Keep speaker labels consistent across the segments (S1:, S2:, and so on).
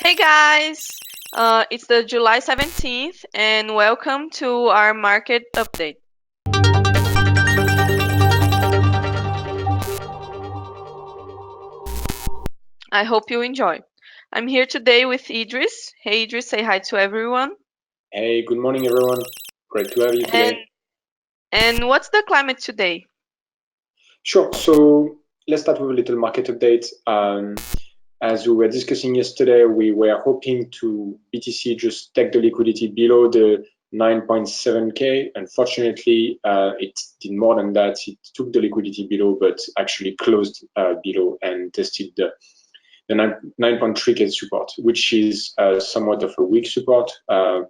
S1: Hey guys, it's the July 17th and welcome to our market update. I hope you enjoy. I'm here today with Idris. Hey Idris, say hi to everyone.
S2: Hey, good morning, everyone. Great to have you
S1: And
S2: today.
S1: and what's the climate today?
S2: Sure. So let's start with a little market update. As we were discussing yesterday, we were hoping to BTC just take the liquidity below the 9.7K. Unfortunately, it did more than that. It took the liquidity below, but actually closed below and tested the 9.3K support, which is somewhat of a weak support. And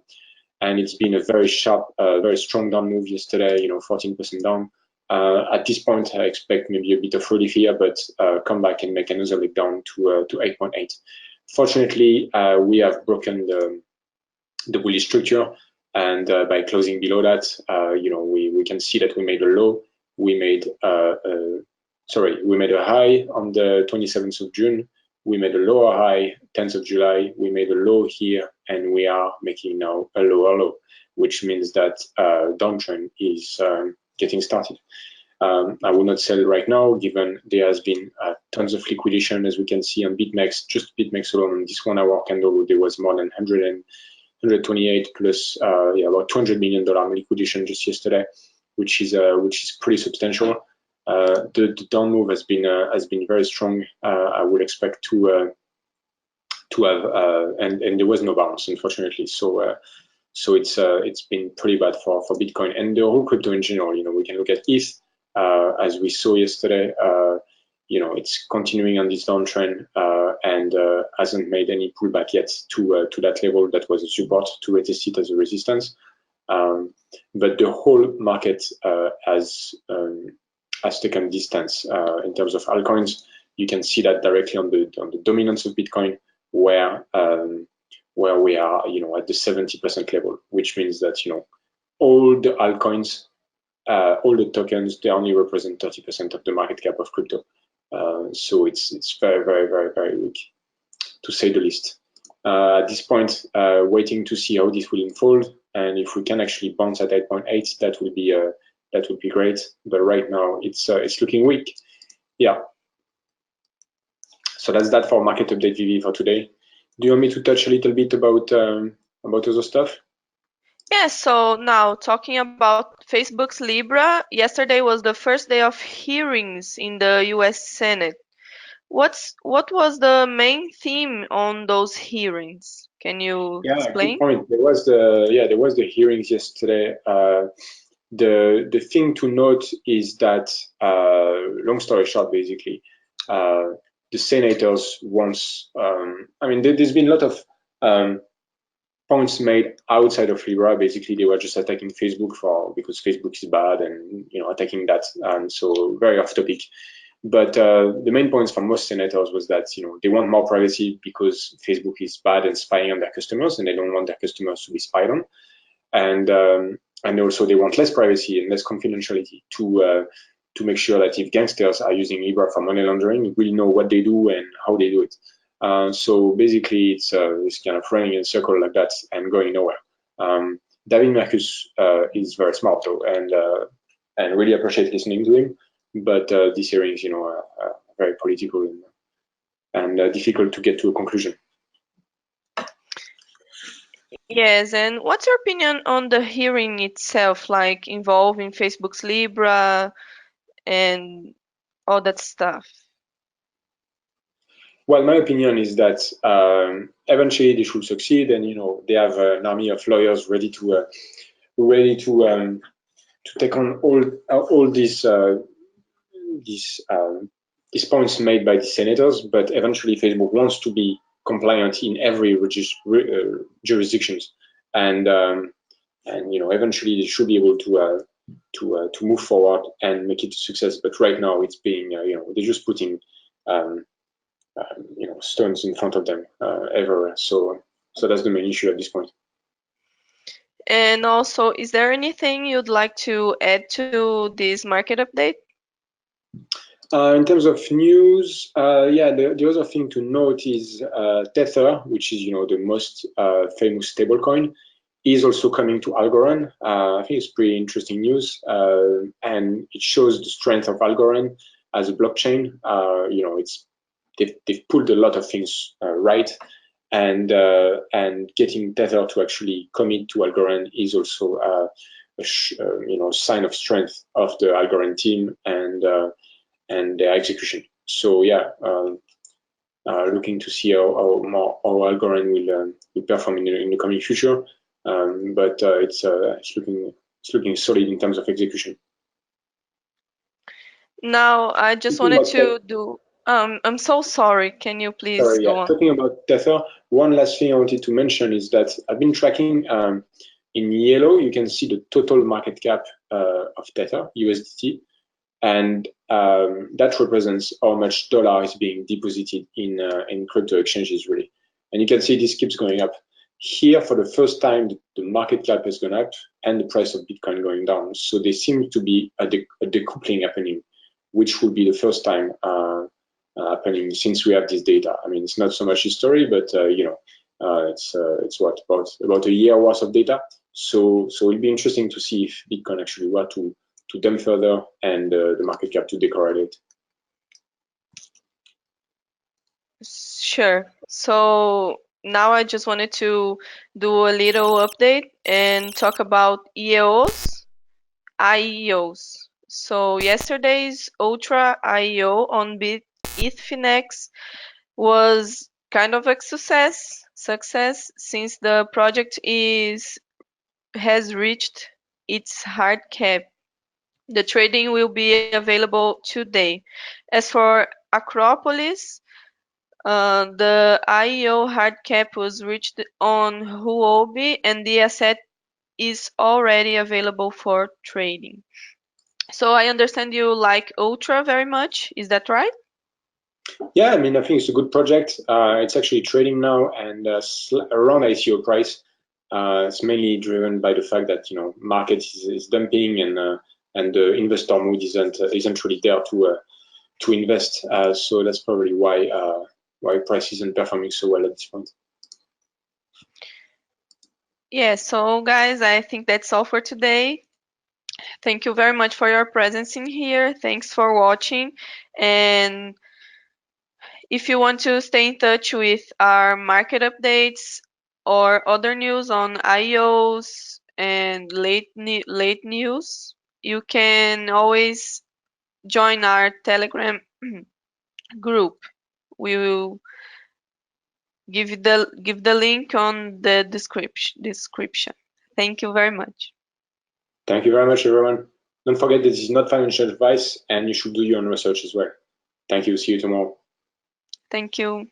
S2: it's been a very sharp, very strong down move yesterday, 14% down. At this point, I expect maybe a bit of relief here, but come back and make another leg down to 8.8. Fortunately, we have broken the bullish structure, and by closing below that, we can see that we made a low. We made we made a high on the 27th of June. We made a lower high 10th of July. We made a low here, and we are making now a lower low, which means that downtrend is getting started. I will not sell right now, given there has been tons of liquidation, as we can see on BitMEX. Just BitMEX alone on this 1 hour candle, there was more than 128 plus about $200 million liquidation just yesterday, which is pretty substantial. The down move has been very strong. I would expect to have and there was no bounce, unfortunately. So it's been pretty bad for Bitcoin and the whole crypto in general. We can look at ETH as we saw yesterday. It's continuing on this downtrend and hasn't made any pullback yet to that level that was a support, to retest it as a resistance. But the whole market has taken distance in terms of altcoins. You can see that directly on the dominance of Bitcoin, where we are, at the 70% level, which means that all the altcoins, all the tokens, they only represent 30% of the market cap of crypto. So it's very, very, very, very weak, to say the least. At this point, waiting to see how this will unfold, and if we can actually bounce at 8.8, that would be great. But right now, it's looking weak. Yeah. So that's that for market update, Vivi, for today. Do you want me to touch a little bit about other stuff?
S1: Yeah, so now talking about Facebook's Libra, yesterday was the first day of hearings in the US Senate. What was the main theme on those hearings? Can you
S2: Yeah, good
S1: explain?
S2: point. There was the hearings yesterday. The thing to note is that, long story short, basically, the senators once, there's been a lot of points made outside of Libra. Basically, they were just attacking Facebook because Facebook is bad, and attacking that, so very off topic. But the main points from most senators was that they want more privacy because Facebook is bad and spying on their customers, and they don't want their customers to be spied on. And also they want less privacy and less confidentiality to make sure that if gangsters are using Libra for money laundering, we'll know what they do and how they do it. So basically, it's kind of running in a circle like that and going nowhere. David Marcus is very smart though, and really appreciate listening to him. But these hearings, are very political and difficult to get to a conclusion.
S1: Yes, and what's your opinion on the hearing itself, like involving Facebook's Libra and all that stuff?
S2: Well, my opinion is that eventually they should succeed, and they have an army of lawyers ready to take on all these points made by the senators. But eventually, Facebook wants to be compliant in every jurisdictions, and eventually they should be able to move forward and make it a success. But right now, it's being they're just putting stones in front of them everywhere. So that's the main issue at this point.
S1: And also, is there anything you'd like to add to this market update?
S2: In terms of news, yeah, the other thing to note is Tether, which is the most famous stablecoin, is also coming to Algorand. I think it's pretty interesting news, and it shows the strength of Algorand as a blockchain. They've pulled a lot of things right, and getting Tether to actually commit to Algorand is also a sign of strength of the Algorand team and their execution. So yeah, looking to see how Algorand will perform in the coming future. But it's looking solid in terms of execution.
S1: Now, I just wanted to do. I'm so sorry. Can you please go on?
S2: Talking about Tether, one last thing I wanted to mention is that I've been tracking. In yellow, you can see the total market cap of Tether USDT, and that represents how much dollar is being deposited in crypto exchanges, really. And you can see this keeps going up. Here, for the first time, the market cap has gone up and the price of Bitcoin going down. So there seems to be a decoupling happening, which will be the first time happening since we have this data. I mean, it's not so much history, but it's what about a year worth of data. So it'll be interesting to see if Bitcoin actually were to dump further and the market cap to decorrelate.
S1: Sure. So now I just wanted to do a little update and talk about IEOs, So yesterday's Ultra IEO on Bitfinex was kind of a success since the project has reached its hard cap. The trading will be available today. As for Akropolis, the IEO hard cap was reached on Huobi, and the asset is already available for trading. So I understand you like Ultra very much. Is that right?
S2: Yeah, I mean, I think it's a good project. It's actually trading now and around ICO price. It's mainly driven by the fact that market is dumping and the investor mood isn't really there to invest. So that's probably why price isn't performing so well at this point.
S1: Yeah, so guys, I think that's all for today. Thank you very much for your presence in here. Thanks for watching. And if you want to stay in touch with our market updates or other news on IEOs and late news, you can always join our Telegram group. We will give the link on the description. Thank you very much.
S2: Thank you very much, everyone. Don't forget that this is not financial advice and you should do your own research as well. Thank you. See you tomorrow.
S1: Thank you.